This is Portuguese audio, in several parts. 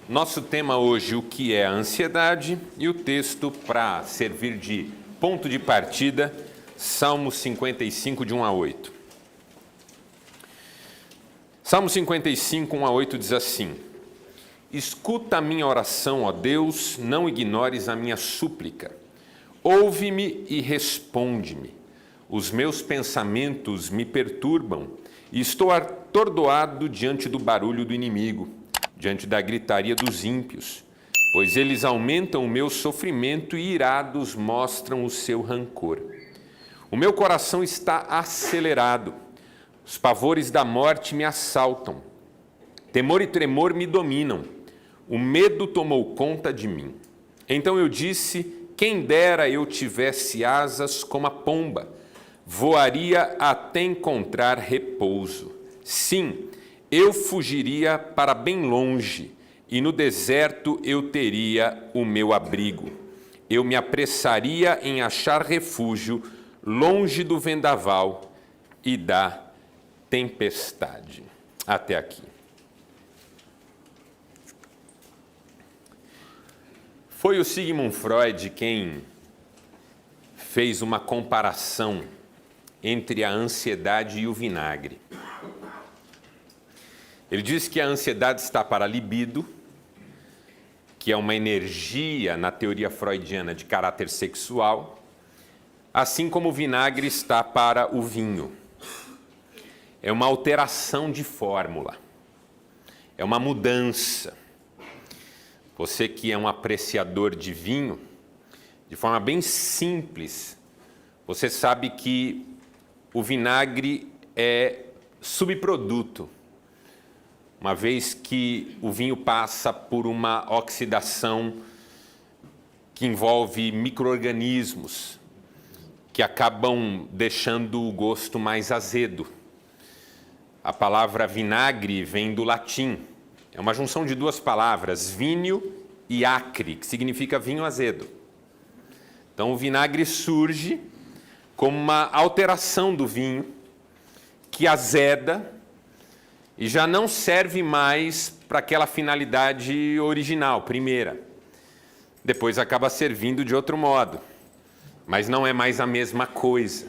Nosso tema hoje, o que é a ansiedade, e o texto para servir de ponto de partida, Salmo 55, de 1 a 8. Salmo 55, 1 a 8 diz assim: Escuta a minha oração, ó Deus, não ignores a minha súplica. Ouve-me e responde-me. Os meus pensamentos me perturbam e estou atordoado diante do barulho do inimigo, diante da gritaria dos ímpios, pois eles aumentam o meu sofrimento e irados mostram o seu rancor. O meu coração está acelerado, os pavores da morte me assaltam, temor e tremor me dominam, o medo tomou conta de mim. Então eu disse: quem dera eu tivesse asas como a pomba, voaria até encontrar repouso. Sim, eu fugiria para bem longe, e no deserto eu teria o meu abrigo. Eu me apressaria em achar refúgio, longe do vendaval e da tempestade. Até aqui. Foi o Sigmund Freud quem fez uma comparação entre a ansiedade e o vinagre. Ele diz que a ansiedade está para a libido, que é uma energia, na teoria freudiana, de caráter sexual, assim como o vinagre está para o vinho. É uma alteração de fórmula, é uma mudança. Você que é um apreciador de vinho, de forma bem simples, você sabe que o vinagre é subproduto, uma vez que o vinho passa por uma oxidação que envolve micro-organismos que acabam deixando o gosto mais azedo. A palavra vinagre vem do latim. É uma junção de duas palavras, vinho e acre, que significa vinho azedo. Então o vinagre surge como uma alteração do vinho que azeda e já não serve mais para aquela finalidade original, primeira. Depois acaba servindo de outro modo, mas não é mais a mesma coisa.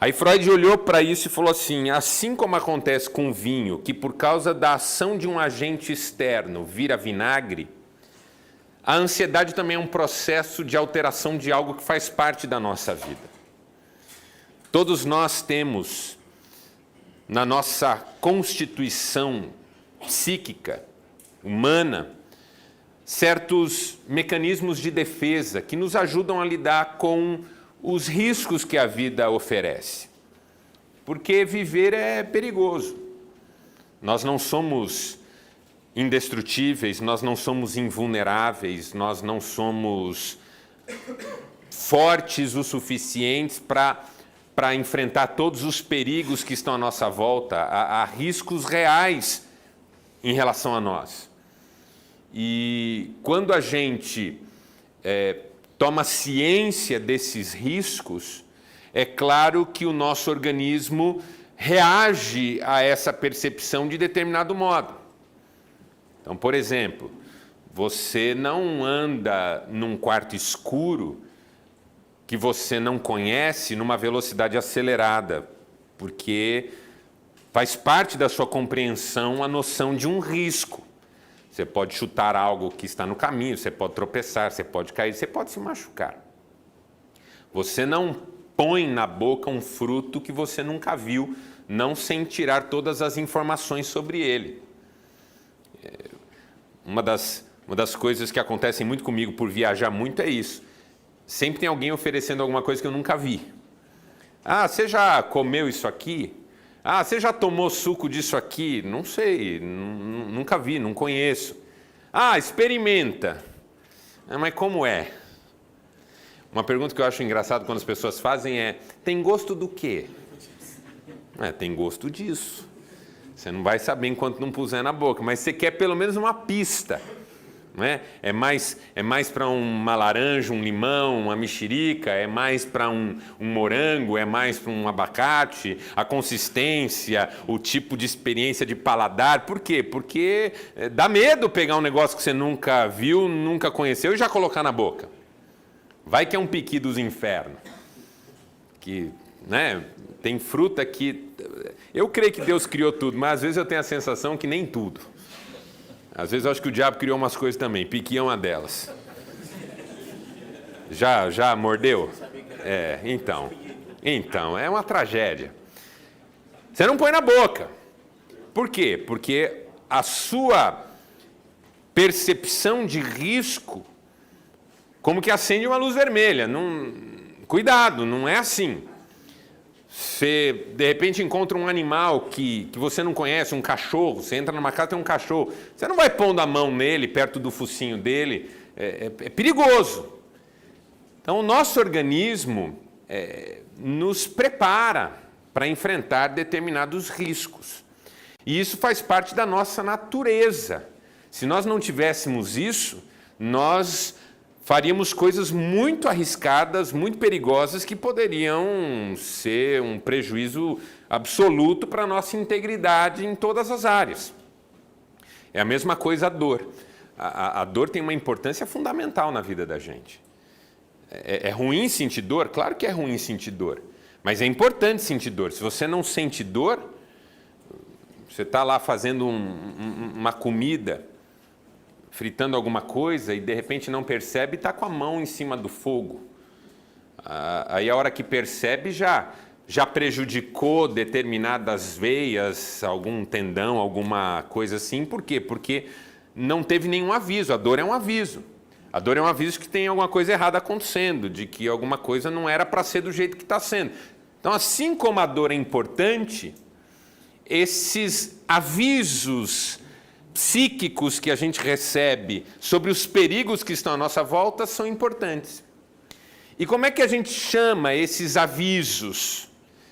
Aí Freud olhou para isso e falou assim como acontece com o vinho, que por causa da ação de um agente externo vira vinagre, a ansiedade também é um processo de alteração de algo que faz parte da nossa vida. Todos nós temos, na nossa constituição psíquica, humana, certos mecanismos de defesa que nos ajudam a lidar com os riscos que a vida oferece. Porque viver é perigoso. Nós não somos indestrutíveis, nós não somos invulneráveis, nós não somos fortes o suficientes para enfrentar todos os perigos que estão à nossa volta. Há riscos reais em relação a nós. E quando a gente toma ciência desses riscos, é claro que o nosso organismo reage a essa percepção de determinado modo. Então, por exemplo, você não anda num quarto escuro que você não conhece numa velocidade acelerada, porque faz parte da sua compreensão a noção de um risco. Você pode chutar algo que está no caminho, você pode tropeçar, você pode cair, você pode se machucar. Você não põe na boca um fruto que você nunca viu, não sem tirar todas as informações sobre ele. Uma das coisas que acontecem muito comigo por viajar muito é isso. Sempre tem alguém oferecendo alguma coisa que eu nunca vi. Ah, você já comeu isso aqui? Ah, você já tomou suco disso aqui? Não sei, nunca vi, não conheço. Ah, experimenta. Mas como é? Uma pergunta que eu acho engraçado quando as pessoas fazem é: tem gosto do quê? Tem gosto disso. Você não vai saber enquanto não puser na boca, mas você quer pelo menos uma pista. não é? É mais para uma laranja, um limão, uma mexerica, é mais para um morango, é mais para um abacate, a consistência, o tipo de experiência de paladar. Por quê? Porque dá medo pegar um negócio que você nunca viu, nunca conheceu e já colocar na boca. Vai que é um piqui dos infernos. Que, né, tem fruta que... Eu creio que Deus criou tudo, mas às vezes eu tenho a sensação que nem tudo. Às vezes eu acho que o diabo criou umas coisas também, piqui é uma delas. Já mordeu? Então, é uma tragédia. Você não põe na boca. Por quê? Porque a sua percepção de risco como que acende uma luz vermelha. Cuidado, não é assim. Você, de repente, encontra um animal que você não conhece, um cachorro, você entra numa casa e tem um cachorro. Você não vai pondo a mão nele, perto do focinho dele, é perigoso. Então, o nosso organismo nos prepara para enfrentar determinados riscos. E isso faz parte da nossa natureza. Se nós não tivéssemos isso, nós faríamos coisas muito arriscadas, muito perigosas, que poderiam ser um prejuízo absoluto para a nossa integridade em todas as áreas. É a mesma coisa a dor. A dor tem uma importância fundamental na vida da gente. É ruim sentir dor? Claro que é ruim sentir dor. Mas é importante sentir dor. Se você não sente dor, você está lá fazendo uma comida, fritando alguma coisa e de repente não percebe e está com a mão em cima do fogo. Aí a hora que percebe já prejudicou determinadas veias, algum tendão, alguma coisa assim. Por quê? Porque não teve nenhum aviso. A dor é um aviso. A dor é um aviso que tem alguma coisa errada acontecendo, de que alguma coisa não era para ser do jeito que está sendo. Então, assim como a dor é importante, esses avisos psíquicos que a gente recebe sobre os perigos que estão à nossa volta são importantes. E como é que a gente chama esses avisos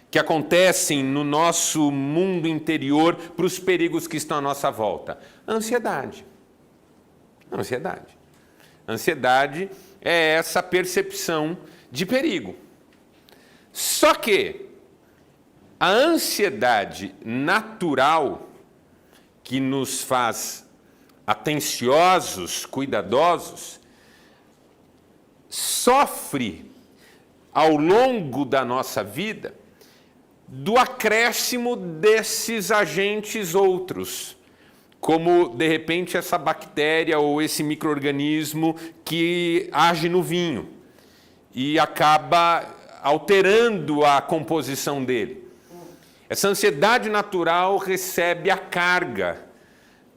que acontecem no nosso mundo interior para os perigos que estão à nossa volta? Ansiedade. Ansiedade. Ansiedade é essa percepção de perigo. Só que a ansiedade natural, que nos faz atenciosos, cuidadosos, sofre ao longo da nossa vida do acréscimo desses agentes outros, como, de repente, essa bactéria ou esse micro-organismo que age no vinho e acaba alterando a composição dele. Essa ansiedade natural recebe a carga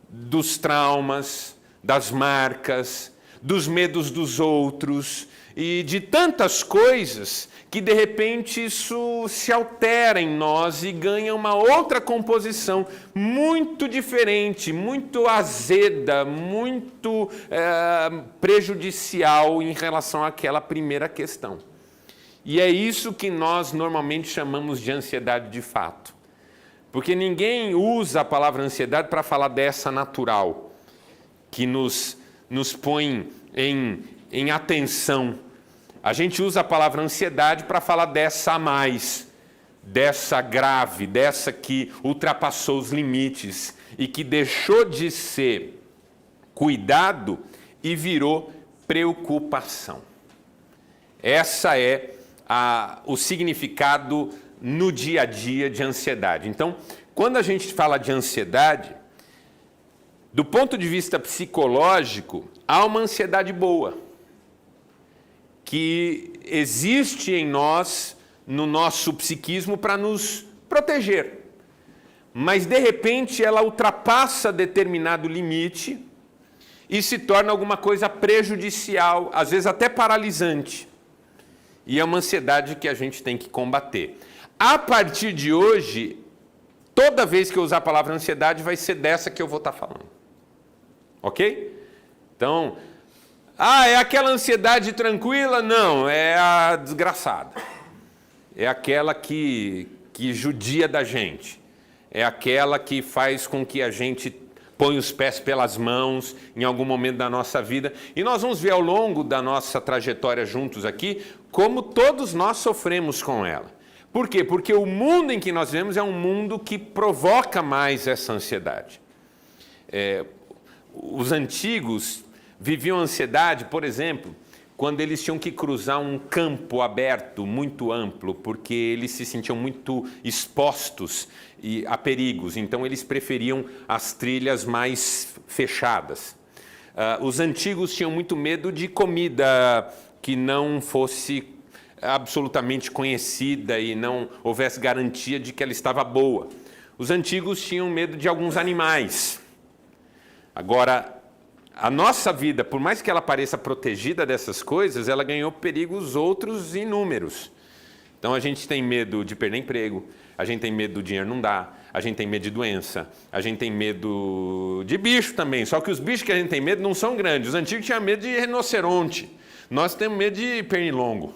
dos traumas, das marcas, dos medos dos outros e de tantas coisas que, de repente, isso se altera em nós e ganha uma outra composição muito diferente, muito azeda, muito prejudicial em relação àquela primeira questão. E é isso que nós normalmente chamamos de ansiedade de fato. Porque ninguém usa a palavra ansiedade para falar dessa natural, que nos põe em atenção. A gente usa a palavra ansiedade para falar dessa a mais, dessa grave, dessa que ultrapassou os limites e que deixou de ser cuidado e virou preocupação. Essa é o significado no dia a dia de ansiedade. Então, quando a gente fala de ansiedade, do ponto de vista psicológico, há uma ansiedade boa, que existe em nós, no nosso psiquismo, para nos proteger. Mas, de repente, ela ultrapassa determinado limite e se torna alguma coisa prejudicial, às vezes até paralisante. E é uma ansiedade que a gente tem que combater. A partir de hoje, toda vez que eu usar a palavra ansiedade, vai ser dessa que eu vou estar falando. Ok? Então, é aquela ansiedade tranquila? Não, é a desgraçada. É aquela que judia da gente. É aquela que faz com que a gente põe os pés pelas mãos em algum momento da nossa vida. E nós vamos ver ao longo da nossa trajetória juntos aqui como todos nós sofremos com ela. Por quê? Porque o mundo em que nós vivemos é um mundo que provoca mais essa ansiedade. Os antigos viviam ansiedade, por exemplo, quando eles tinham que cruzar um campo aberto, muito amplo, porque eles se sentiam muito expostos a perigos, então eles preferiam as trilhas mais fechadas. Os antigos tinham muito medo de comida que não fosse absolutamente conhecida e não houvesse garantia de que ela estava boa. Os antigos tinham medo de alguns animais. Agora, a nossa vida, por mais que ela pareça protegida dessas coisas, ela ganhou perigos outros inúmeros. Então a gente tem medo de perder emprego, a gente tem medo do dinheiro não dar, a gente tem medo de doença, a gente tem medo de bicho também, só que os bichos que a gente tem medo não são grandes. Os antigos tinham medo de rinoceronte, nós temos medo de pernilongo.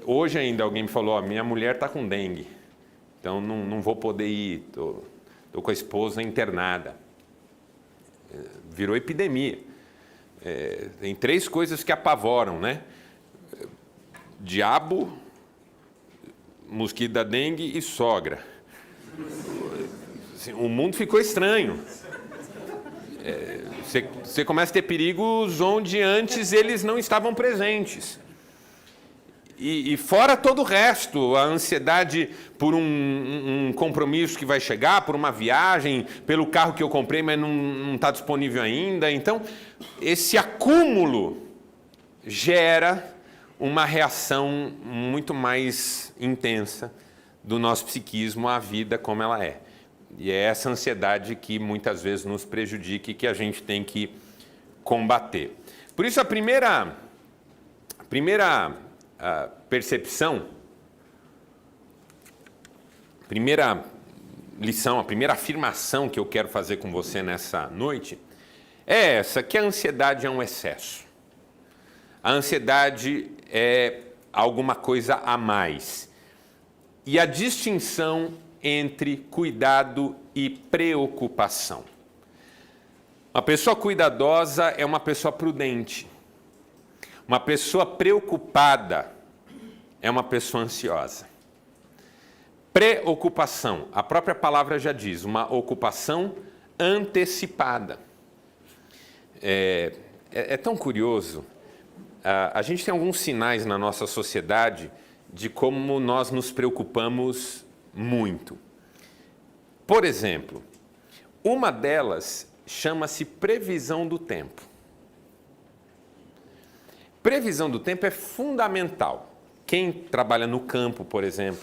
Hoje ainda alguém me falou, minha mulher está com dengue, então não vou poder ir, estou com a esposa internada. Virou epidemia. Tem 3 coisas que apavoram, né? Diabo, mosquito da dengue e sogra. Assim, o mundo ficou estranho. Você começa a ter perigos onde antes eles não estavam presentes. E fora todo o resto, a ansiedade por um compromisso que vai chegar, por uma viagem, pelo carro que eu comprei, mas não está disponível ainda. Então, esse acúmulo gera uma reação muito mais intensa do nosso psiquismo à vida como ela é. E é essa ansiedade que muitas vezes nos prejudica e que a gente tem que combater. Por isso, a primeira percepção, primeira lição, a primeira afirmação que eu quero fazer com você nessa noite é essa, que a ansiedade é um excesso. A ansiedade é alguma coisa a mais. E a distinção entre cuidado e preocupação. Uma pessoa cuidadosa é uma pessoa prudente. Uma pessoa preocupada é uma pessoa ansiosa. Preocupação, a própria palavra já diz, uma ocupação antecipada. É tão curioso, a gente tem alguns sinais na nossa sociedade de como nós nos preocupamos muito. Por exemplo, uma delas chama-se previsão do tempo. Previsão do tempo é fundamental. Quem trabalha no campo, por exemplo,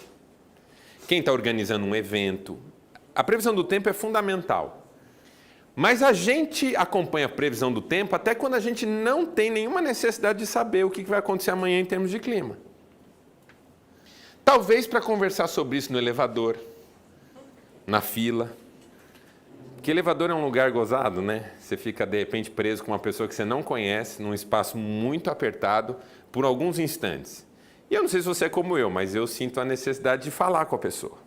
quem está organizando um evento, a previsão do tempo é fundamental. Mas a gente acompanha a previsão do tempo até quando a gente não tem nenhuma necessidade de saber o que vai acontecer amanhã em termos de clima. Talvez para conversar sobre isso no elevador, na fila. Porque elevador é um lugar gozado, né? Você fica, de repente, preso com uma pessoa que você não conhece, num espaço muito apertado, por alguns instantes. E eu não sei se você é como eu, mas eu sinto a necessidade de falar com a pessoa,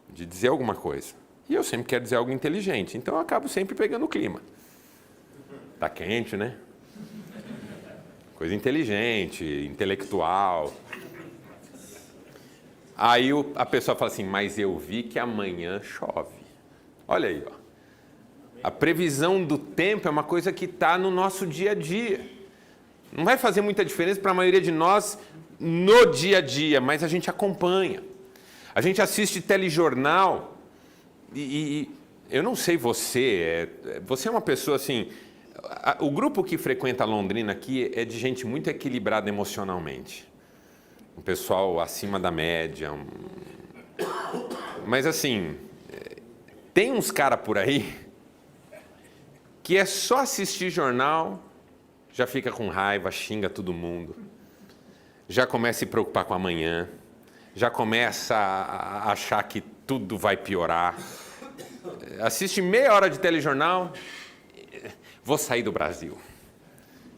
de dizer alguma coisa. E eu sempre quero dizer algo inteligente, então eu acabo sempre pegando o clima. Tá quente, né? Coisa inteligente, intelectual. Aí a pessoa fala assim, mas eu vi que amanhã chove. Olha aí, ó. A previsão do tempo é uma coisa que está no nosso dia a dia. Não vai fazer muita diferença para a maioria de nós no dia a dia, mas a gente acompanha. A gente assiste telejornal e eu não sei você é uma pessoa assim... O grupo que frequenta Londrina aqui é de gente muito equilibrada emocionalmente. Um pessoal acima da média. Mas assim, tem uns caras por aí que é só assistir jornal, já fica com raiva, xinga todo mundo, já começa a se preocupar com amanhã, já começa a achar que tudo vai piorar. Assiste meia hora de telejornal, vou sair do Brasil.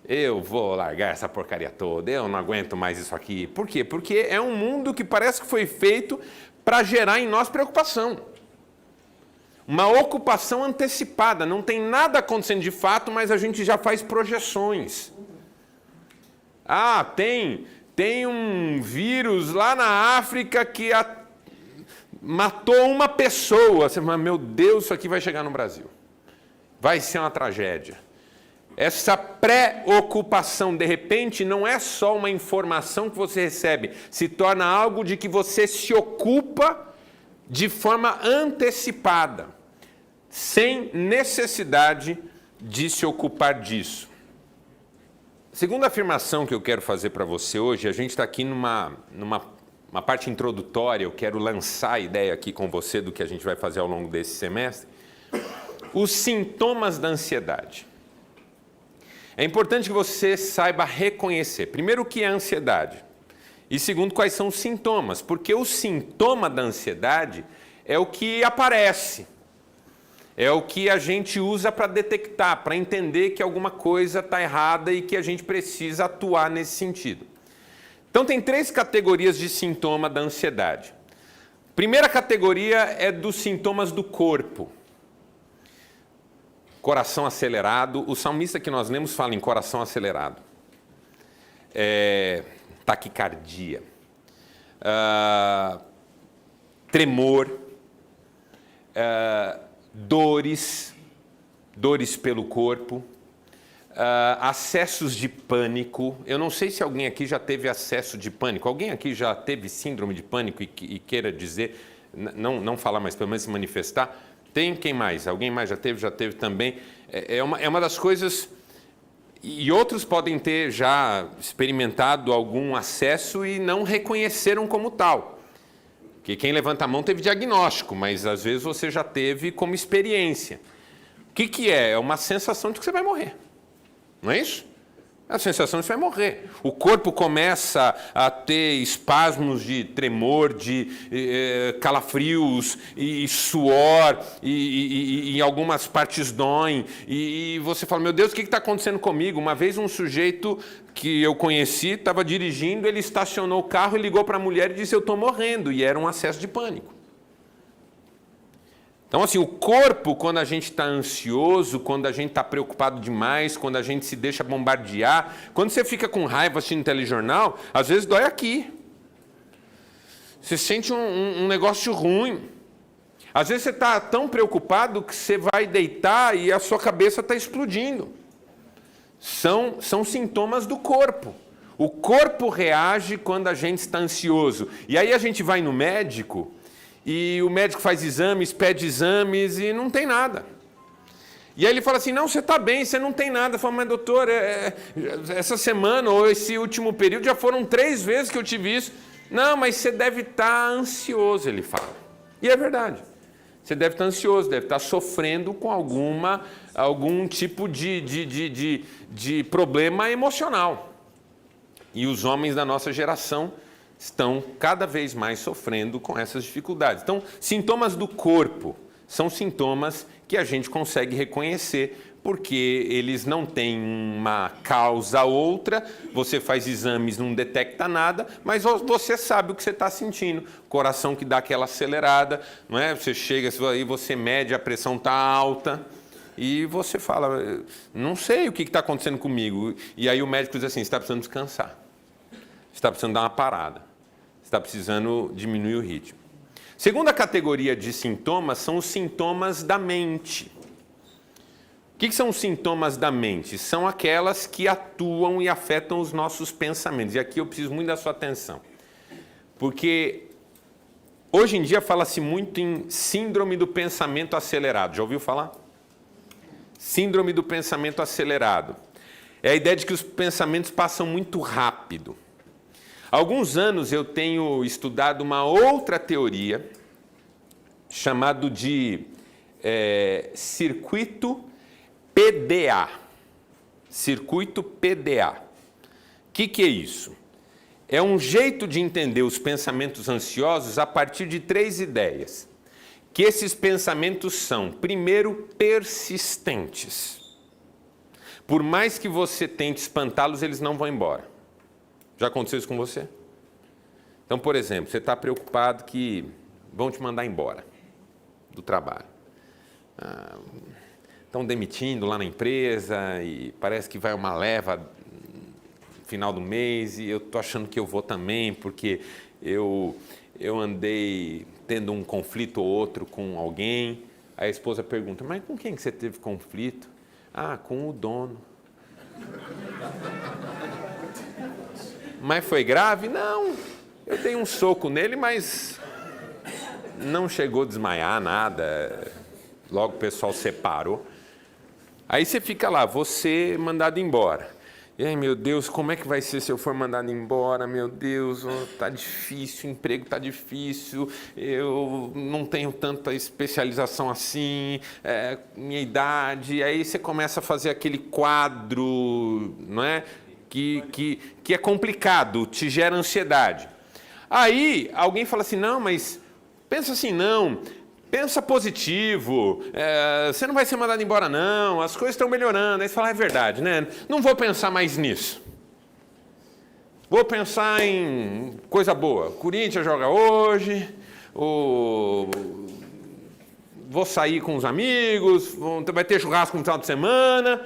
Eu vou largar essa porcaria toda, eu não aguento mais isso aqui. Por quê? Porque é um mundo que parece que foi feito para gerar em nós preocupação. uma ocupação antecipada. Não tem nada acontecendo de fato, mas a gente já faz projeções. Ah, tem um vírus lá na África que matou uma pessoa. Você fala, meu Deus, isso aqui vai chegar no Brasil. Vai ser uma tragédia. Essa preocupação, de repente, não é só uma informação que você recebe, se torna algo de que você se ocupa de forma antecipada, sem necessidade de se ocupar disso. Segunda afirmação que eu quero fazer para você hoje, a gente está aqui numa parte introdutória, eu quero lançar a ideia aqui com você do que a gente vai fazer ao longo desse semestre. Os sintomas da ansiedade. É importante que você saiba reconhecer, primeiro, o que é ansiedade, e segundo, quais são os sintomas, porque o sintoma da ansiedade é o que aparece, é o que a gente usa para detectar, para entender que alguma coisa está errada e que a gente precisa atuar nesse sentido. Então, tem 3 categorias de sintoma da ansiedade. Primeira categoria é dos sintomas do corpo. Coração acelerado. O salmista que nós lemos fala em coração acelerado. Taquicardia. Tremor. Dores pelo corpo. Acessos de pânico. Eu não sei se alguém aqui já teve acesso de pânico. Alguém aqui já teve síndrome de pânico e queira dizer, não falar, mas pelo menos se manifestar? Tem quem mais? Alguém mais já teve também. É uma das coisas, e outros podem ter já experimentado algum acesso e não reconheceram como tal. Porque quem levanta a mão teve diagnóstico, mas às vezes você já teve como experiência. O que é? É uma sensação de que você vai morrer. Não é isso? É a sensação de que você vai morrer. O corpo começa a ter espasmos de tremor, de calafrios e suor, e em algumas partes doem. E você fala, meu Deus, o que está acontecendo comigo? Uma vez um sujeito que eu conheci estava dirigindo, ele estacionou o carro e ligou para a mulher e disse, eu estou morrendo. E era um acesso de pânico. Então, assim, o corpo, quando a gente está ansioso, quando a gente está preocupado demais, quando a gente se deixa bombardear, quando você fica com raiva assistindo telejornal, às vezes dói aqui. Você sente um negócio ruim. Às vezes você está tão preocupado que você vai deitar e a sua cabeça está explodindo. São sintomas do corpo. O corpo reage quando a gente está ansioso. E aí a gente vai no médico... E o médico faz exames, pede exames e não tem nada. E aí ele fala assim, não, você está bem, você não tem nada. Eu falo, mas doutor, essa semana ou esse último período já foram 3 vezes que eu tive isso. Não, mas você deve estar ansioso, ele fala. E é verdade. Você deve estar ansioso, deve estar sofrendo com algum tipo de problema emocional. E os homens da nossa geração estão cada vez mais sofrendo com essas dificuldades. Então, sintomas do corpo são sintomas que a gente consegue reconhecer, porque eles não têm uma causa outra, você faz exames, não detecta nada, mas você sabe o que você está sentindo. Coração que dá aquela acelerada, não é? Você chega aí, você mede, a pressão está alta, e você fala, não sei o que está acontecendo comigo. E aí o médico diz assim, você está precisando descansar, você está precisando dar uma parada. Está precisando diminuir o ritmo. Segunda categoria de sintomas são os sintomas da mente. O que são os sintomas da mente? São aquelas que atuam e afetam os nossos pensamentos. E aqui eu preciso muito da sua atenção. Porque hoje em dia fala-se muito em síndrome do pensamento acelerado. Já ouviu falar? Síndrome do pensamento acelerado. É a ideia de que os pensamentos passam muito rápido. Há alguns anos eu tenho estudado uma outra teoria, chamado de circuito PDA. Circuito PDA. O que é isso? É um jeito de entender os pensamentos ansiosos a partir de 3 ideias. Que esses pensamentos são, primeiro, persistentes. Por mais que você tente espantá-los, eles não vão embora. Já aconteceu isso com você? Então, por exemplo, você está preocupado que vão te mandar embora do trabalho. estão demitindo lá na empresa e parece que vai uma leva no final do mês e eu estou achando que eu vou também, porque eu andei tendo um conflito ou outro com alguém. Aí a esposa pergunta, mas com quem que você teve conflito? Ah, com o dono. Mas foi grave? Não, eu dei um soco nele, mas não chegou a desmaiar, nada. Logo o pessoal separou. Aí você fica lá, você mandado embora. E aí, meu Deus, como é que vai ser se eu for mandado embora? Meu Deus, tá difícil, o emprego tá difícil, eu não tenho tanta especialização assim, minha idade. Aí você começa a fazer aquele quadro, não é? Que é complicado, te gera ansiedade. Aí alguém fala assim, não, mas pensa assim, não, pensa positivo, você não vai ser mandado embora não, as coisas estão melhorando. Aí você fala, é verdade, né? Não vou pensar mais nisso. Vou pensar em coisa boa. Corinthians joga hoje, vou sair com os amigos, vai ter churrasco no final de semana.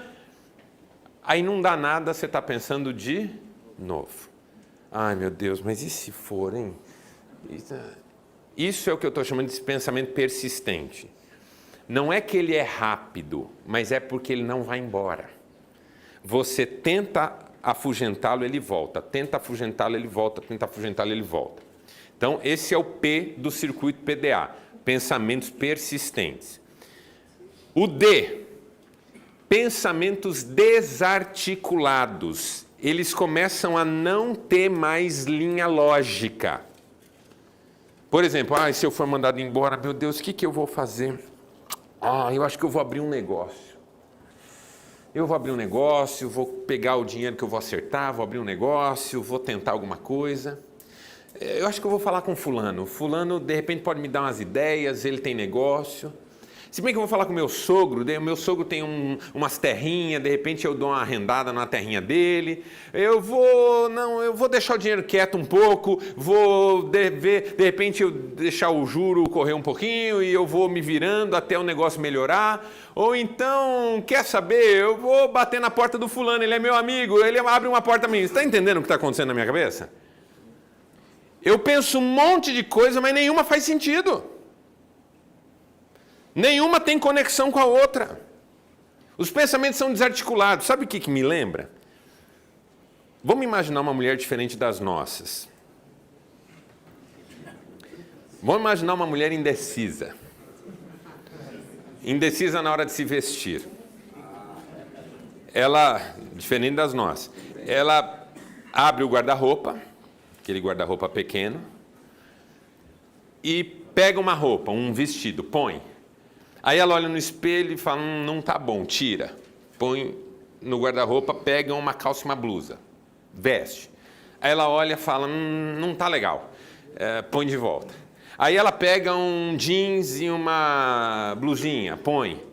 Aí não dá nada, você está pensando de novo. Ai, meu Deus, mas e se for, hein? Isso é o que eu estou chamando de pensamento persistente. Não é que ele é rápido, mas é porque ele não vai embora. Você tenta afugentá-lo, ele volta. Tenta afugentá-lo, ele volta. Tenta afugentá-lo, ele volta. Então, esse é o P do circuito PDA. Pensamentos persistentes. O D. Pensamentos desarticulados. Eles começam a não ter mais linha lógica. Por exemplo, se eu for mandado embora, meu Deus, o que eu vou fazer? Eu acho que eu vou abrir um negócio. Eu vou abrir um negócio, vou pegar o dinheiro que eu vou acertar, vou abrir um negócio, vou tentar alguma coisa. Eu acho que eu vou falar com fulano. Fulano, de repente, pode me dar umas ideias, ele tem negócio. Se bem que eu vou falar com o meu sogro tem umas terrinhas, de repente eu dou uma arrendada na terrinha dele. Eu vou deixar o dinheiro quieto um pouco, vou de repente eu deixar o juro correr um pouquinho e eu vou me virando até o negócio melhorar. Ou então, quer saber, eu vou bater na porta do fulano, ele é meu amigo, ele abre uma porta minha. Você está entendendo o que está acontecendo na minha cabeça? Eu penso um monte de coisa, mas nenhuma faz sentido. Nenhuma tem conexão com a outra. Os pensamentos são desarticulados. Sabe o que me lembra? Vamos imaginar uma mulher diferente das nossas. Vamos imaginar uma mulher indecisa. Indecisa na hora de se vestir. Ela, diferente das nossas, ela abre o guarda-roupa, aquele guarda-roupa pequeno, e pega uma roupa, um vestido, põe. Aí ela olha no espelho e fala, não tá bom, tira. Põe no guarda-roupa, pega uma calça e uma blusa, veste. Aí ela olha e fala, não tá legal, põe de volta. Aí ela pega um jeans e uma blusinha, põe.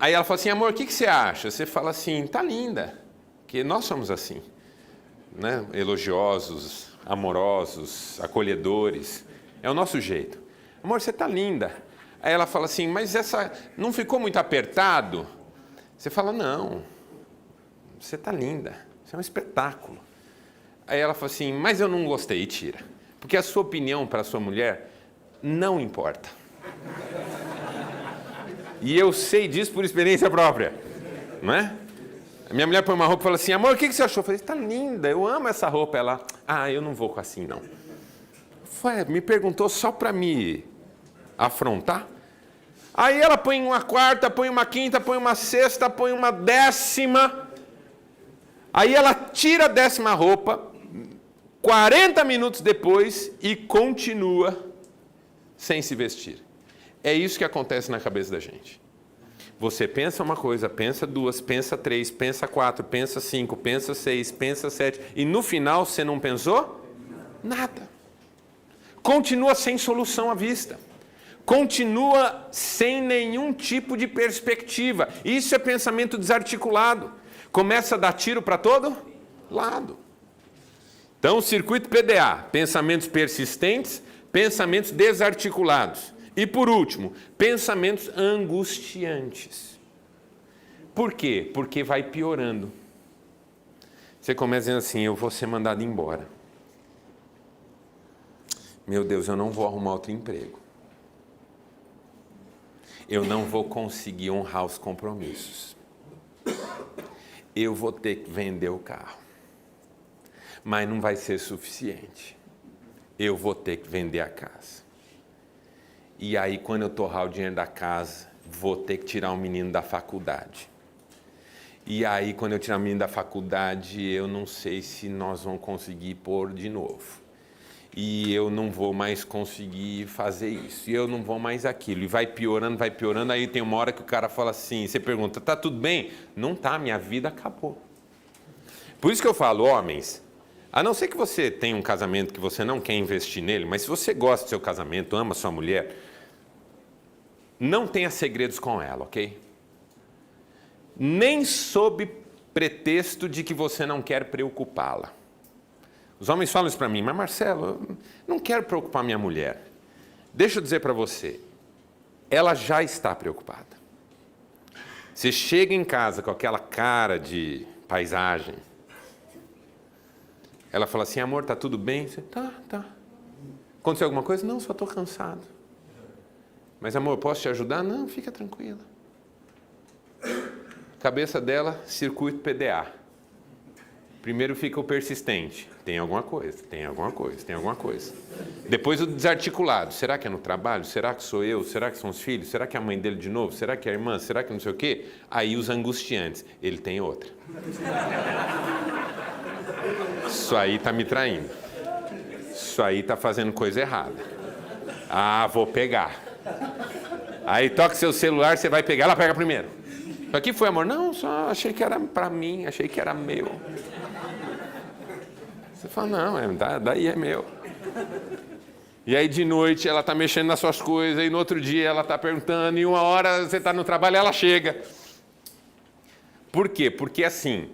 Aí ela fala assim, amor, o que você acha? Você fala assim, tá linda, porque nós somos assim, né? Elogiosos, amorosos, acolhedores, é o nosso jeito. Amor, você tá linda. Aí ela fala assim, mas essa não ficou muito apertado? Você fala, não, você está linda, isso é um espetáculo. Aí ela fala assim, mas eu não gostei, e tira. Porque a sua opinião para a sua mulher não importa. E eu sei disso por experiência própria, não é? A minha mulher põe uma roupa e fala assim, amor, o que você achou? Eu falei, está linda, eu amo essa roupa. Ela, eu não vou com assim, não. Me perguntou só para me afrontar. Aí ela põe uma quarta, põe uma quinta, põe uma sexta, põe uma décima. Aí ela tira a décima roupa, 40 minutos depois, e continua sem se vestir. É isso que acontece na cabeça da gente. Você pensa uma coisa, pensa duas, pensa três, pensa quatro, pensa cinco, pensa seis, pensa sete, e no final você não pensou nada. Continua sem solução à vista. Continua sem nenhum tipo de perspectiva. Isso é pensamento desarticulado. Começa a dar tiro para todo lado. Então, o circuito PDA, pensamentos persistentes, pensamentos desarticulados. E por último, pensamentos angustiantes. Por quê? Porque vai piorando. Você começa dizendo assim, eu vou ser mandado embora. Meu Deus, eu não vou arrumar outro emprego. Eu não vou conseguir honrar os compromissos. Eu vou ter que vender o carro. Mas não vai ser suficiente. Eu vou ter que vender a casa. E aí, quando eu torrar o dinheiro da casa, vou ter que tirar o menino da faculdade. E aí, quando eu tirar o menino da faculdade, eu não sei se nós vamos conseguir pôr de novo. E eu não vou mais conseguir fazer isso. E eu não vou mais aquilo. E vai piorando, vai piorando. Aí tem uma hora que o cara fala assim, você pergunta, tá tudo bem? Não tá, minha vida acabou. Por isso que eu falo, homens, a não ser que você tenha um casamento que você não quer investir nele, mas se você gosta do seu casamento, ama sua mulher, não tenha segredos com ela, ok? Nem sob pretexto de que você não quer preocupá-la. Os homens falam isso para mim, mas Marcelo, eu não quero preocupar minha mulher. Deixa eu dizer para você, ela já está preocupada. Você chega em casa com aquela cara de paisagem, ela fala assim, amor, tá tudo bem? Você, tá. Aconteceu alguma coisa? Não, só estou cansado. Mas amor, posso te ajudar? Não, fica tranquila. Cabeça dela, circuito PDA. Primeiro fica o persistente. Tem alguma coisa. Depois o desarticulado. Será que é no trabalho? Será que sou eu? Será que são os filhos? Será que é a mãe dele de novo? Será que é a irmã? Será que não sei o quê? Aí os angustiantes. Ele tem outra. Isso aí está me traindo. Isso aí está fazendo coisa errada. Ah, vou pegar. Aí toca seu celular, você vai pegar, ela pega primeiro. O que foi, amor? Não, só achei que era para mim, achei que era meu. Você fala, não, daí é meu. E aí de noite ela está mexendo nas suas coisas, e no outro dia ela está perguntando, e uma hora você está no trabalho e ela chega. Por quê? Porque assim,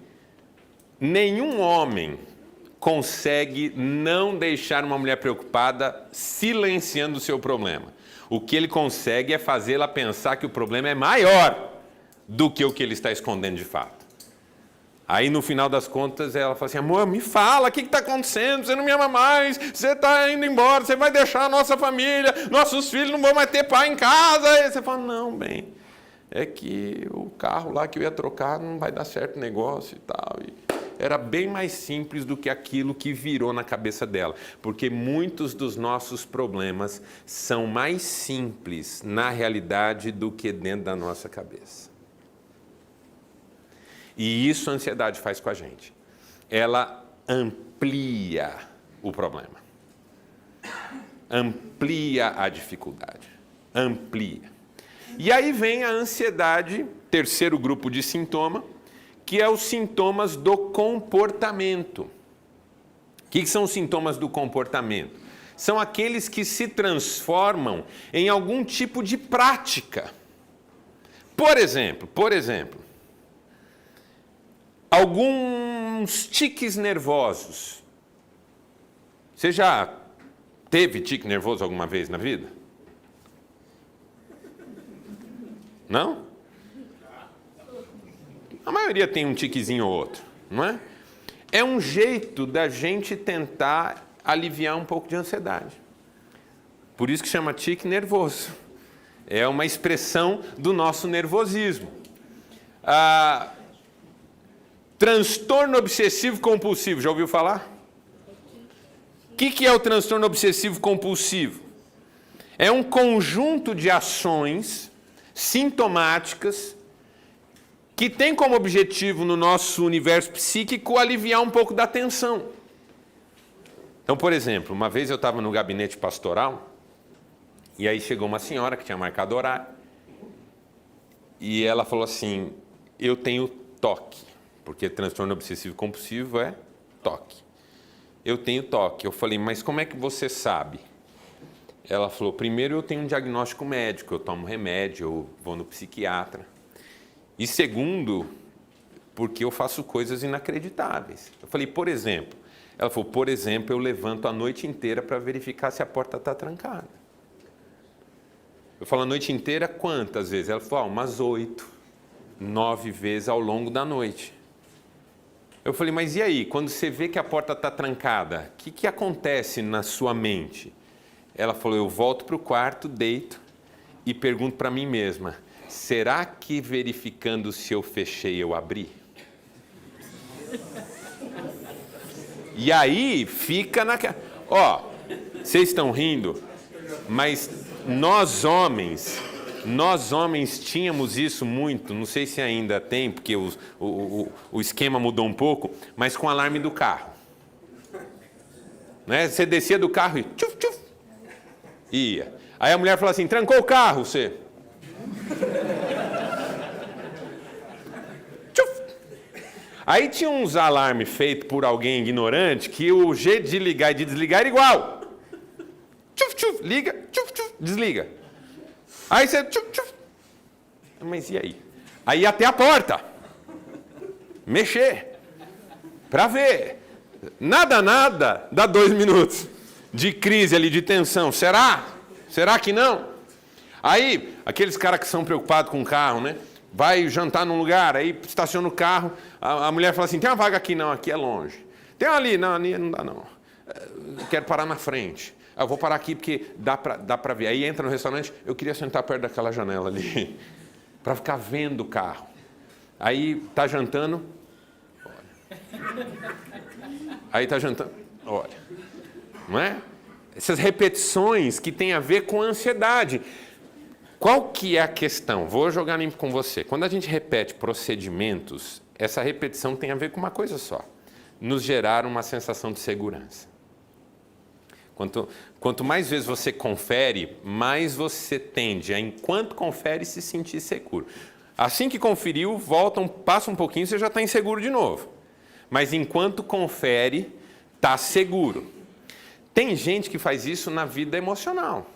nenhum homem consegue não deixar uma mulher preocupada silenciando o seu problema. O que ele consegue é fazê-la pensar que o problema é maior do que o que ele está escondendo de fato. Aí, no final das contas, ela fala assim, amor, me fala, o que está acontecendo? Você não me ama mais, você está indo embora, você vai deixar a nossa família, nossos filhos não vão mais ter pai em casa. Aí você fala, não, bem, é que o carro lá que eu ia trocar não vai dar certo o negócio e tal. E era bem mais simples do que aquilo que virou na cabeça dela. Porque muitos dos nossos problemas são mais simples na realidade do que dentro da nossa cabeça. E isso a ansiedade faz com a gente. Ela amplia o problema. Amplia a dificuldade. Amplia. E aí vem a ansiedade, terceiro grupo de sintoma, que é os sintomas do comportamento. O que são os sintomas do comportamento? São aqueles que se transformam em algum tipo de prática. Por exemplo, alguns tiques nervosos. Você já teve tique nervoso alguma vez na vida? Não? A maioria tem um tiquezinho ou outro, não é? É um jeito da gente tentar aliviar um pouco de ansiedade. Por isso que chama tique nervoso. É uma expressão do nosso nervosismo. Transtorno obsessivo compulsivo, já ouviu falar? O que é o transtorno obsessivo compulsivo? É um conjunto de ações sintomáticas que tem como objetivo no nosso universo psíquico aliviar um pouco da tensão. Então, por exemplo, uma vez eu estava no gabinete pastoral e aí chegou uma senhora que tinha marcado horário e ela falou assim, eu tenho toque, porque transtorno obsessivo compulsivo é toque. Eu tenho toque. Eu falei, mas como é que você sabe? Ela falou, primeiro eu tenho um diagnóstico médico, eu tomo remédio, eu vou no psiquiatra. E segundo, porque eu faço coisas inacreditáveis. Eu falei, por exemplo. Ela falou, por exemplo, eu levanto a noite inteira para verificar se a porta está trancada. Eu falo, a noite inteira, quantas vezes? Ela falou, umas 8, 9 vezes ao longo da noite. Eu falei, mas e aí? Quando você vê que a porta está trancada, o que acontece na sua mente? Ela falou, eu volto para o quarto, deito e pergunto para mim mesma, será que verificando se eu fechei, eu abri? E aí fica naquela... Ó, vocês estão rindo, mas nós homens tínhamos isso muito, não sei se ainda tem, porque o esquema mudou um pouco, mas com o alarme do carro. Né? Você descia do carro e tchuf, tchuf, ia. Aí a mulher falou assim, trancou o carro, você... Aí tinha uns alarmes feitos por alguém ignorante que o jeito de ligar e de desligar era igual. Tchuf, tchuf, liga, tchuf, tchuf, desliga. Aí você... Tchuf, tchuf. Mas e aí? Aí até a porta. Mexer. Para ver. Nada, dá 2 minutos de crise ali, de tensão. Será? Será que não? Aí, aqueles caras que são preocupados com o carro, né? Vai jantar num lugar, aí estaciona o carro, a mulher fala assim, tem uma vaga aqui? Não, aqui é longe. Tem uma ali? Não, ali não dá não. Quero parar na frente. Eu vou parar aqui porque dá para ver. Aí entra no restaurante, eu queria sentar perto daquela janela ali, para ficar vendo o carro. Aí tá jantando, olha. Aí tá jantando, olha. Não é? Essas repetições que têm a ver com a ansiedade. Qual que é a questão? Vou jogar limpo com você. Quando a gente repete procedimentos, essa repetição tem a ver com uma coisa só. Nos gerar uma sensação de segurança. Quanto mais vezes você confere, mais você tende a, enquanto confere, se sentir seguro. Assim que conferiu, passa um pouquinho, você já está inseguro de novo. Mas enquanto confere, está seguro. Tem gente que faz isso na vida emocional.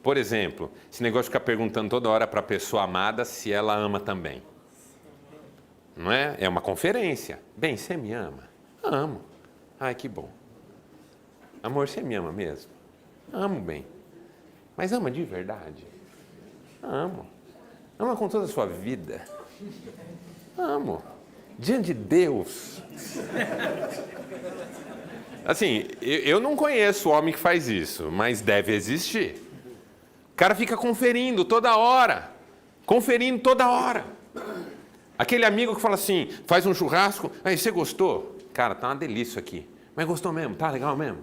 Por exemplo, esse negócio de ficar perguntando toda hora para a pessoa amada se ela ama também. Não é? É uma conferência. Bem, você me ama? Amo. Ai, que bom. Amor, você me ama mesmo? Amo bem. Mas ama de verdade? Amo. Ama com toda a sua vida? Amo. Diante de Deus. Assim, eu não conheço homem que faz isso, mas deve existir. O cara fica conferindo toda hora. Conferindo toda hora. Aquele amigo que fala assim, faz um churrasco, aí você gostou? Cara, tá uma delícia aqui. Mas gostou mesmo? Tá legal mesmo?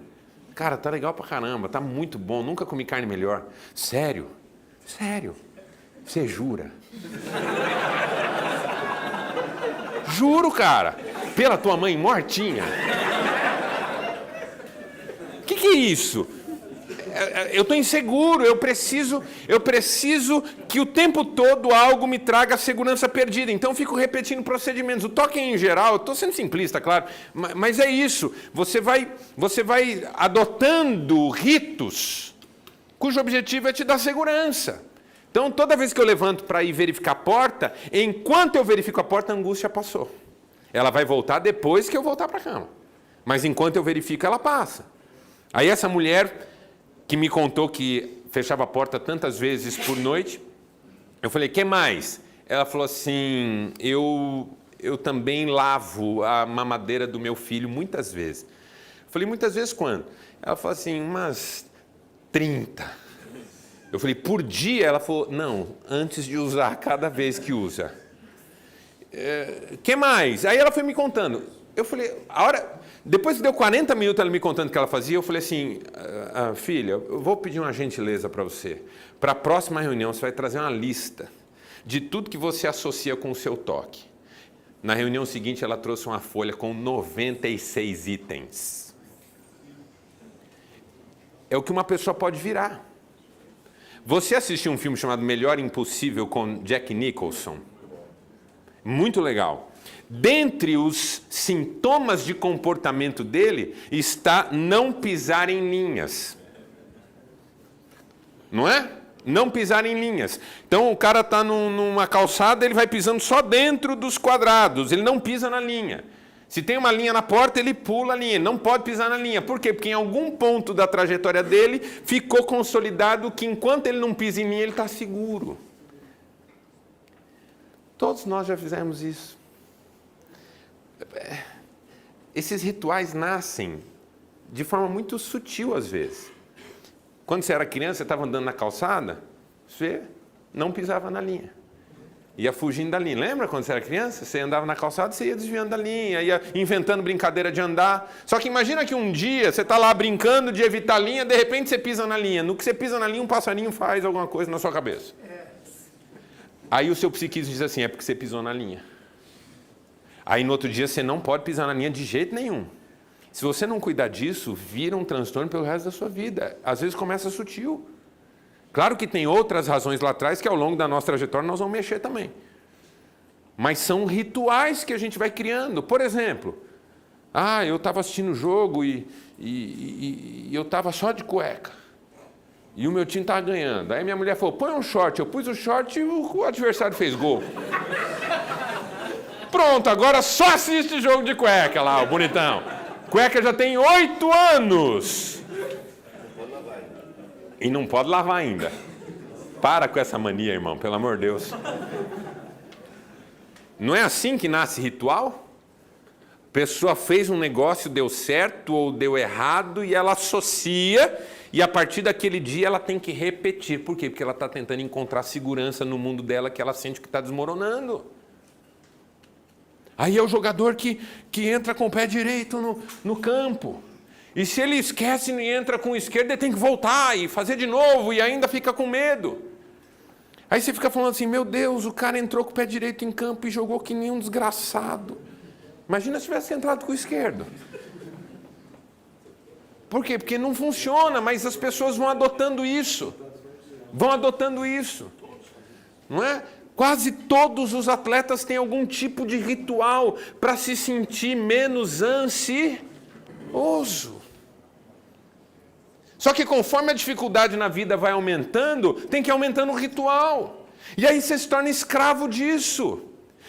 Cara, tá legal pra caramba, tá muito bom, nunca comi carne melhor. Sério? Sério? Você jura? Juro, cara. Pela tua mãe mortinha. Que é isso? Eu estou inseguro, eu preciso que o tempo todo algo me traga segurança perdida. Então, eu fico repetindo procedimentos. O toque em geral, eu estou sendo simplista, claro, mas é isso. Você vai adotando ritos cujo objetivo é te dar segurança. Então, toda vez que eu levanto para ir verificar a porta, enquanto eu verifico a porta, a angústia passou. Ela vai voltar depois que eu voltar para a cama. Mas enquanto eu verifico, ela passa. Aí essa mulher que me contou que fechava a porta tantas vezes por noite, eu falei, que mais? Ela falou assim, eu também lavo a mamadeira do meu filho muitas vezes. Eu falei, muitas vezes quando? Ela falou assim, umas 30. Eu falei, por dia? Ela falou, não, antes de usar, cada vez que usa. Que mais? Aí ela foi me contando. Eu falei, depois que deu 40 minutos ela me contando o que ela fazia, eu falei assim, filha, eu vou pedir uma gentileza para você. Para a próxima reunião, você vai trazer uma lista de tudo que você associa com o seu toque. Na reunião seguinte, ela trouxe uma folha com 96 itens. É o que uma pessoa pode virar. Você assistiu um filme chamado Melhor Impossível com Jack Nicholson? Muito legal. Dentre os sintomas de comportamento dele está não pisar em linhas. Não é? Não pisar em linhas. Então o cara está numa calçada, ele vai pisando só dentro dos quadrados, ele não pisa na linha. Se tem uma linha na porta, ele pula a linha, ele não pode pisar na linha. Por quê? Porque em algum ponto da trajetória dele ficou consolidado que enquanto ele não pisa em linha, ele está seguro. Todos nós já fizemos isso. Esses rituais nascem de forma muito sutil às vezes. Quando você era criança, você estava andando na calçada, você não pisava na linha. Ia fugindo da linha. Lembra quando você era criança? Você andava na calçada, você ia desviando da linha, ia inventando brincadeira de andar. Só que imagina que um dia você está lá brincando de evitar a linha, de repente você pisa na linha. No que você pisa na linha, um passarinho faz alguma coisa na sua cabeça. Aí o seu psiquismo diz assim, é porque você pisou na linha. Aí no outro dia você não pode pisar na linha de jeito nenhum. Se você não cuidar disso, vira um transtorno pelo resto da sua vida. Às vezes começa sutil. Claro que tem outras razões lá atrás que ao longo da nossa trajetória nós vamos mexer também. Mas são rituais que a gente vai criando. Por exemplo, eu estava assistindo o jogo e eu estava só de cueca. E o meu time estava ganhando. Aí minha mulher falou, põe um short. Eu pus o short e o adversário fez gol. Pronto, agora só assiste jogo de cueca lá, o bonitão. Cueca já tem 8 anos. E não pode lavar ainda. Para com essa mania, irmão, pelo amor de Deus. Não é assim que nasce ritual? A pessoa fez um negócio, deu certo ou deu errado, e ela associa, e a partir daquele dia ela tem que repetir. Por quê? Porque ela está tentando encontrar segurança no mundo dela que ela sente que está desmoronando. Aí é o jogador que entra com o pé direito no campo. E se ele esquece e entra com o esquerdo, ele tem que voltar e fazer de novo e ainda fica com medo. Aí você fica falando assim, meu Deus, o cara entrou com o pé direito em campo e jogou que nem um desgraçado. Imagina se tivesse entrado com o esquerdo. Por quê? Porque não funciona, mas as pessoas vão adotando isso. Vão adotando isso. Não é? Quase todos os atletas têm algum tipo de ritual para se sentir menos ansioso. Só que conforme a dificuldade na vida vai aumentando, tem que ir aumentando o ritual. E aí você se torna escravo disso.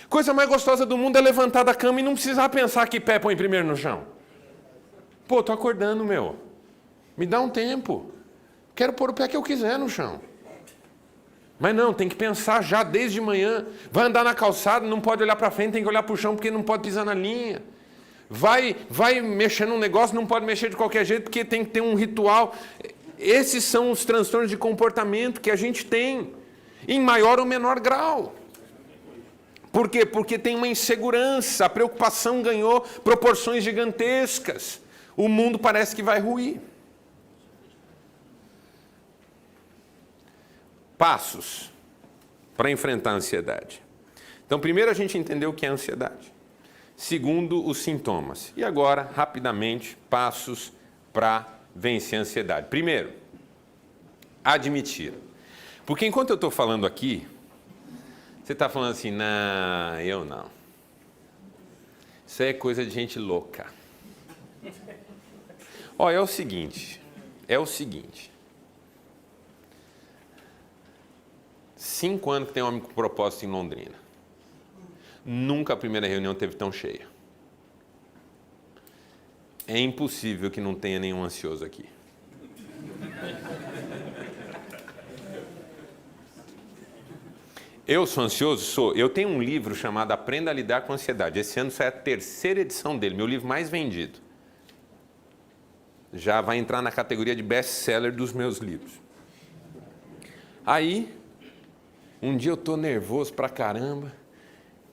Coisa mais gostosa do mundo é levantar da cama e não precisar pensar que pé põe primeiro no chão. Pô, tô acordando, meu. Me dá um tempo. Quero pôr o pé que eu quiser no chão. Mas não, tem que pensar já desde manhã. Vai andar na calçada, não pode olhar para frente, tem que olhar para o chão porque não pode pisar na linha. Vai mexer num negócio, não pode mexer de qualquer jeito, porque tem que ter um ritual. Esses são os transtornos de comportamento que a gente tem, em maior ou menor grau. Por quê? Porque tem uma insegurança, a preocupação ganhou proporções gigantescas. O mundo parece que vai ruir. Passos para enfrentar a ansiedade. Então, primeiro a gente entendeu o que é ansiedade. Segundo, os sintomas. E agora, rapidamente, passos para vencer a ansiedade. Primeiro, admitir. Porque enquanto eu estou falando aqui, você está falando assim, não, eu não. Isso é coisa de gente louca. Ó, é o seguinte. 5 anos que tem homem com propósito em Londrina. Nunca a primeira reunião teve tão cheia. É impossível que não tenha nenhum ansioso aqui. Eu sou ansioso? Sou. Eu tenho um livro chamado Aprenda a Lidar com a Ansiedade. Esse ano sai a 3ª edição dele, meu livro mais vendido. Já vai entrar na categoria de best-seller dos meus livros. Aí, um dia eu estou nervoso pra caramba,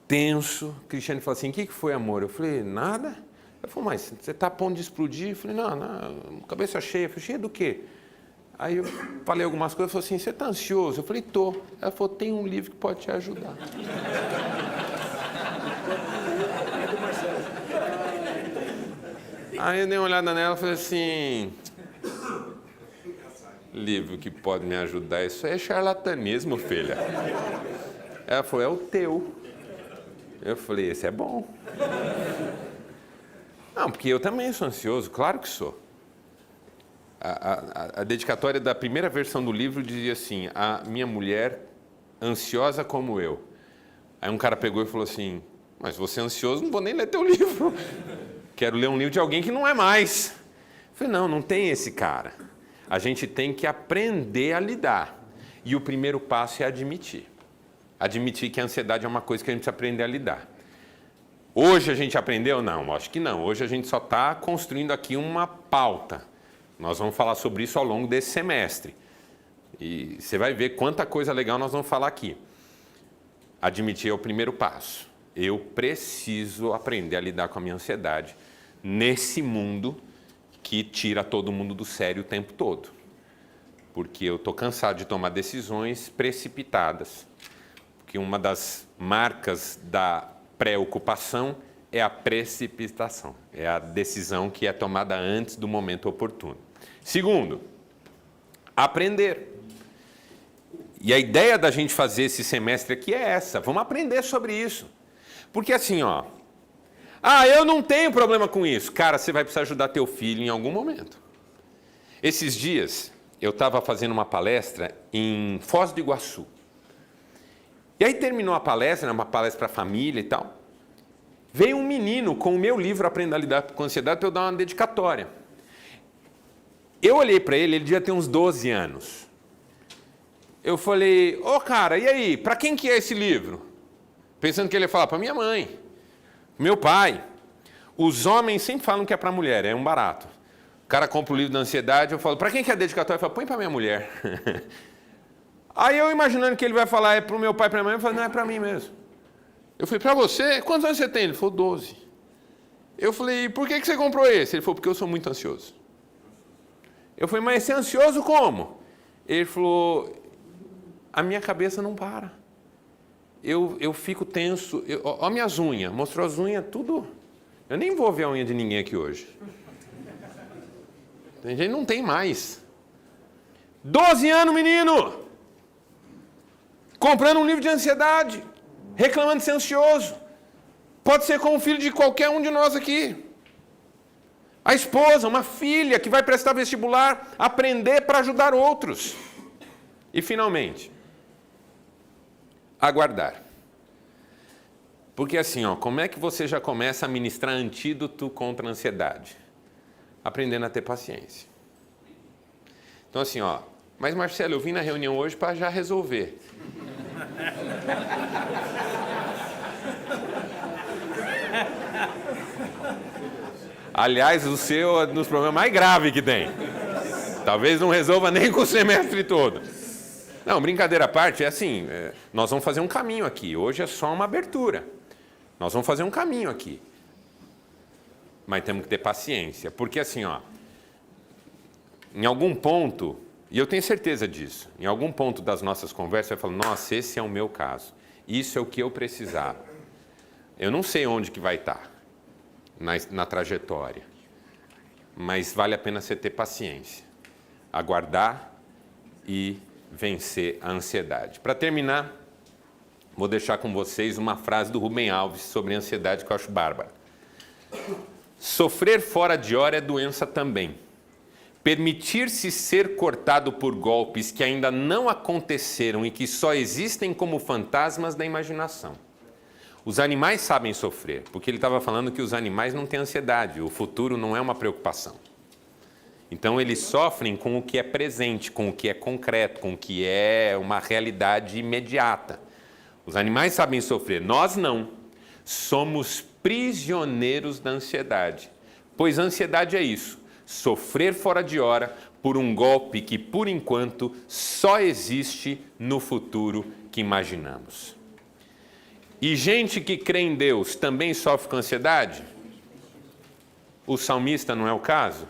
tenso. O Cristiane falou assim, o que foi, amor? Eu falei, nada. Ela falou, mas você está a ponto de explodir? Eu falei, não, cabeça cheia. Eu falei, cheia do quê? Aí eu falei algumas coisas, ela falou assim, você está ansioso? Eu falei, tô. Ela falou, tem um livro que pode te ajudar. Aí eu dei uma olhada nela e falei assim, livro que pode me ajudar, isso é charlatanismo, filha. Ela falou, é o teu. Eu falei, esse é bom. Não, porque eu também sou ansioso, claro que sou. A dedicatória da primeira versão do livro dizia assim, a minha mulher ansiosa como eu. Aí um cara pegou e falou assim, Mas você é ansioso, não vou nem ler teu livro. Quero ler um livro de alguém que não é mais. Eu falei, não tem esse cara. A gente tem que aprender a lidar. E o primeiro passo é admitir. Admitir que a ansiedade é uma coisa que a gente precisa aprender a lidar. Hoje a gente aprendeu? Não, acho que não. Hoje a gente só está construindo aqui uma pauta. Nós vamos falar sobre isso ao longo desse semestre. E você vai ver quanta coisa legal nós vamos falar aqui. Admitir é o primeiro passo. Eu preciso aprender a lidar com a minha ansiedade nesse mundo que tira todo mundo do sério o tempo todo. Porque eu estou cansado de tomar decisões precipitadas. Porque uma das marcas da preocupação é a precipitação. É a decisão que é tomada antes do momento oportuno. Segundo, aprender. E a ideia da gente fazer esse semestre aqui é essa. Vamos aprender sobre isso. Porque assim, eu não tenho problema com isso. Cara, você vai precisar ajudar teu filho em algum momento. Esses dias, eu estava fazendo uma palestra em Foz do Iguaçu. E aí terminou a palestra, uma palestra para a família e tal. Veio um menino com o meu livro Aprenda a Lidar com a Ansiedade para eu dar uma dedicatória. Eu olhei para ele devia ter uns 12 anos. Eu falei, cara, e aí, para quem que é esse livro? Pensando que ele ia falar, para minha mãe, meu pai. Os homens sempre falam que é para mulher, é um barato. O cara compra o livro da ansiedade, eu falo, para quem que é a dedicatória? Eu falo, põe para minha mulher. Aí eu imaginando que ele vai falar, é para o meu pai, para minha mãe, eu falo, não, é para mim mesmo. Eu falei, para você? Quantos anos você tem? Ele falou, 12. Eu falei, por que você comprou esse? Ele falou, porque eu sou muito ansioso. Eu falei, mas você é ansioso como? Ele falou, a minha cabeça não para. Eu fico tenso. Olha minhas unhas. Mostrou as unhas, tudo. Eu nem vou ver a unha de ninguém aqui hoje. Tem gente que não tem mais. 12 anos, menino! Comprando um livro de ansiedade. Reclamando de ser ansioso. Pode ser com o filho de qualquer um de nós aqui. A esposa, uma filha que vai prestar vestibular, aprender para ajudar outros. E, finalmente, aguardar. Porque assim, como é que você já começa a ministrar antídoto contra a ansiedade? Aprendendo a ter paciência. Então assim, mas Marcelo, eu vim na reunião hoje para já resolver. Aliás, o seu é um dos problemas mais graves que tem. Talvez não resolva nem com o semestre todo. Não, brincadeira à parte, é assim, nós vamos fazer um caminho aqui. Hoje é só uma abertura. Nós vamos fazer um caminho aqui. Mas temos que ter paciência. Porque assim, em algum ponto, e eu tenho certeza disso, em algum ponto das nossas conversas, vai falar, nossa, esse é o meu caso. Isso é o que eu precisava. Eu não sei onde que vai estar na trajetória. Mas vale a pena você ter paciência. Aguardar e vencer a ansiedade. Para terminar, vou deixar com vocês uma frase do Rubem Alves sobre ansiedade que eu acho bárbara. Sofrer fora de hora é doença também. Permitir-se ser cortado por golpes que ainda não aconteceram e que só existem como fantasmas da imaginação. Os animais sabem sofrer, porque ele estava falando que os animais não têm ansiedade, o futuro não é uma preocupação. Então eles sofrem com o que é presente, com o que é concreto, com o que é uma realidade imediata. Os animais sabem sofrer, nós não. Somos prisioneiros da ansiedade. Pois a ansiedade é isso, sofrer fora de hora por um golpe que, por enquanto, só existe no futuro que imaginamos. E gente que crê em Deus também sofre com ansiedade? O salmista não é o caso?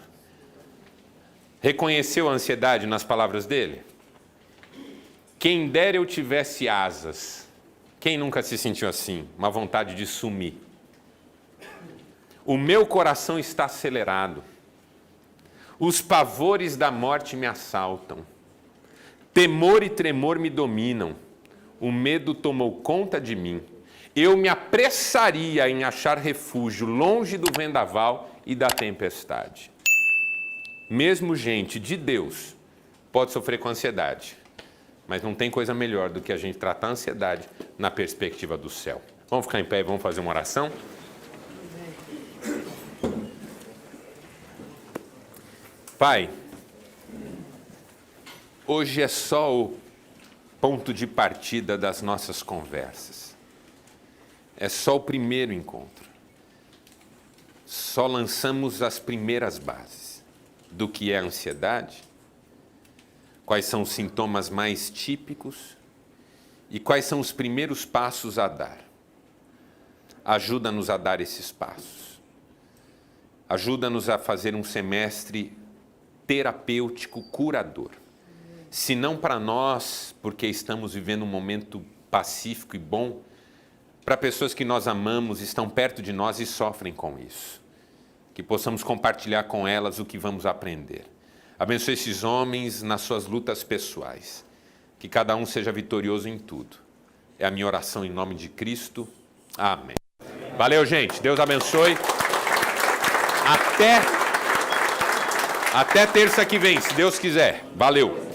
Reconheceu a ansiedade nas palavras dele? Quem dera eu tivesse asas. Quem nunca se sentiu assim? Uma vontade de sumir. O meu coração está acelerado. Os pavores da morte me assaltam. Temor e tremor me dominam. O medo tomou conta de mim. Eu me apressaria em achar refúgio longe do vendaval e da tempestade. Mesmo gente de Deus pode sofrer com ansiedade. Mas não tem coisa melhor do que a gente tratar a ansiedade na perspectiva do céu. Vamos ficar em pé e vamos fazer uma oração? Pai, hoje é só o ponto de partida das nossas conversas. É só o primeiro encontro. Só lançamos as primeiras bases do que é a ansiedade, quais são os sintomas mais típicos e quais são os primeiros passos a dar. Ajuda-nos a dar esses passos. Ajuda-nos a fazer um semestre terapêutico, curador. Se não para nós, porque estamos vivendo um momento pacífico e bom, para pessoas que nós amamos, estão perto de nós e sofrem com isso. Que possamos compartilhar com elas o que vamos aprender. Abençoe esses homens nas suas lutas pessoais. Que cada um seja vitorioso em tudo. É a minha oração em nome de Cristo. Amém. Valeu, gente. Deus abençoe. Até terça que vem, se Deus quiser. Valeu.